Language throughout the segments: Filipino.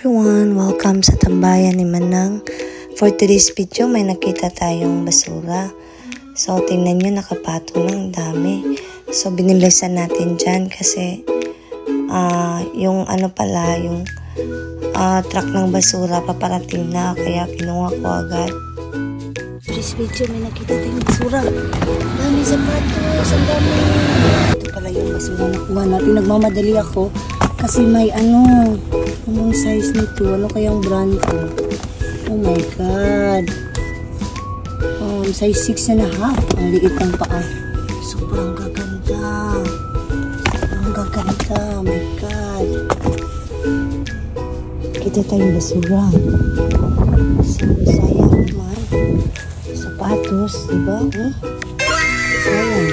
everyone! Welcome sa tambayan ni Manang. For today's video, may nakita tayong basura. So, tingnan nyo, nakapatong ng dami. So, binilisan natin dyan kasi yung truck ng basura paparating na. Kaya kinuha ko agad. Today's video, may nakita tayong basura. Dami sapatos, ang dami. Ito pala yung basura nakuha natin. Nagmamadali ako kasi may anong size nito? Ano kayang brand ko? Oh my God. Size 6.5. Ang liit ng paa. Sobrang gaganda. Sobrang gaganda. Oh my God. Kita tayong basura. Sayang naman. Sapatos, diba? Sayang.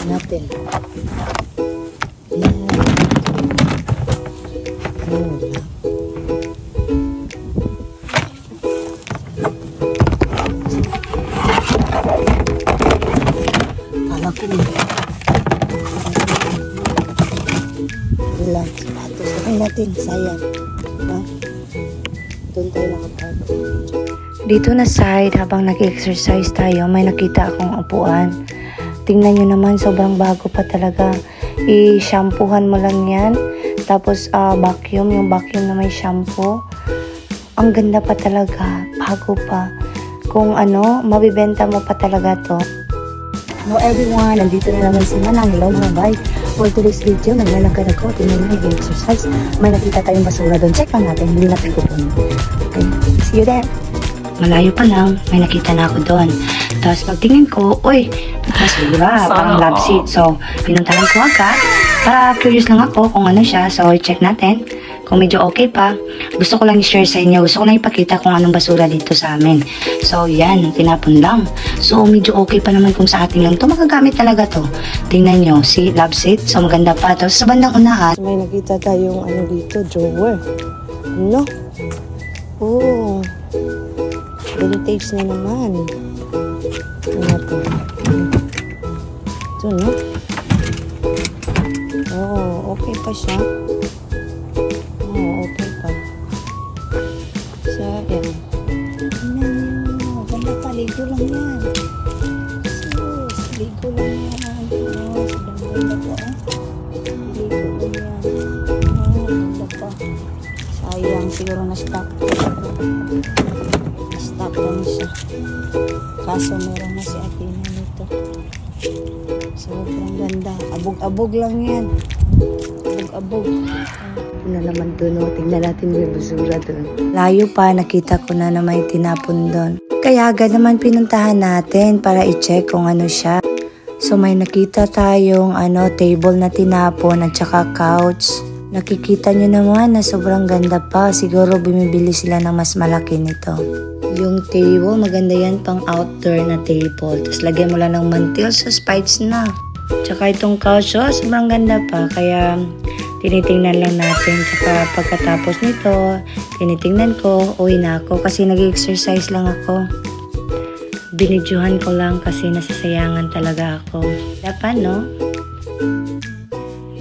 Natin. Yan. Kala ko nito. Relax. Sapatos. Okay natin. Sayang. Diba? Doon tayo nakapark. Dito na side, habang nag-exercise tayo, may nakita akong upuan. Tingnan nyo naman, sobrang bago pa talaga. I-shampoohan mo lang yan. Tapos vacuum, yung vacuum na may shampoo. Ang ganda pa talaga. Bago pa. Kung mabibenta mo pa talaga to. Hello everyone, nandito na naman si Manang. Hello mga bye. For today's video, naglalakad ako. Tingnan nyo, nag-exercise. May nakita tayong basura doon. Check lang natin, hindi natin kukunin. Okay, see you there. Malayo pa lang, may nakita na ako doon. Tapos pagtingin ko, uy, basura, parang love seat. So, pinuntahan ko agad. Para curious lang ako kung ano siya. So, check natin kung medyo okay pa. Gusto ko lang i-share sa inyo. Gusto ko lang ipakita kung anong basura dito sa amin. So, yan, tinapon lang. So, medyo okay pa naman kung sa ating lang to. Magagamit talaga to. Tingnan nyo, si love seat. So, maganda pa. Tapos sa bandang unahan, may nakita tayong dito, drawer. No? Oh, vintage na naman. Ano to? Ito, no? Oh, okay pa siya. Oh, okay pa. So, yan. Maganda pa. Ligo lang yan. Sus, ligo lang yan. Oh, sobrang ganda pa. Ligo lang yan. Oh, ganda pa. Sayang, siguro na-stop. Na-stop lang siya. Kaso meron na si Athena nito. Sobrang ganda. Abog-abog lang yan. Abog-abog. Ano naman doon, tingnan natin yung basura doon. Layo pa, nakita ko na may tinapon doon. Kaya agad naman pinuntahan natin para i-check kung ano siya. So may nakita tayong table na tinapon at saka couch. Nakikita nyo naman na sobrang ganda pa. Siguro bumibili sila ng mas malaki nito. Yung table, maganda yan pang outdoor na table. Tapos lagyan mo lang ng mantil, so spites na. Tsaka itong couch, sobrang ganda pa. Kaya tinitingnan lang natin. Tsaka pagkatapos nito, tinitingnan ko, uwi na ako. Kasi nag-exercise lang ako. Binidyohan ko lang kasi nasasayangan talaga ako. Dapat, no?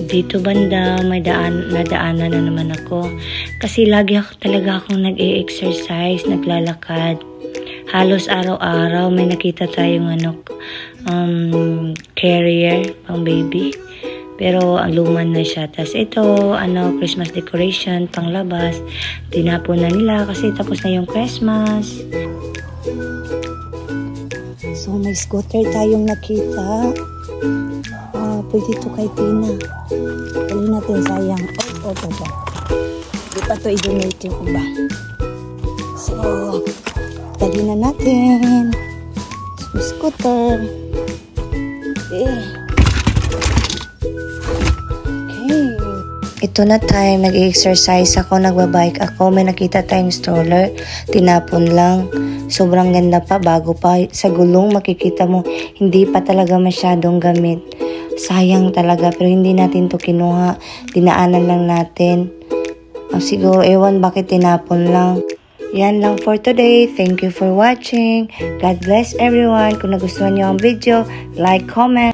Dito banda, may nadaanan na naman ako. Kasi lagi talaga akong nag-e-exercise, naglalakad. Halos araw-araw may nakita tayong carrier pang baby. Pero ang luman na siya. Tapos ito, Christmas decoration, pang labas. Tinapon na nila kasi tapos na yung Christmas. So may scooter tayong nakita. Pwede ito kay Tina. Dali natin, sayang. Ito. Di pa ito i-donate yung iba. So, dali na natin. Scooter. Okay. Ito na time, nag-exercise ako, nagbabike ako. May nakita tayong stroller. Tinapon lang. Sobrang ganda pa, bago pa. Sa gulong, makikita mo, hindi pa talaga masyadong gamit. Sayang talaga, pero hindi natin to kinuha. Dinaanan lang natin. Siguro, ewan bakit tinapon lang. Yan lang for today. Thank you for watching. God bless everyone. Kung nagustuhan nyo ang video, like, comment.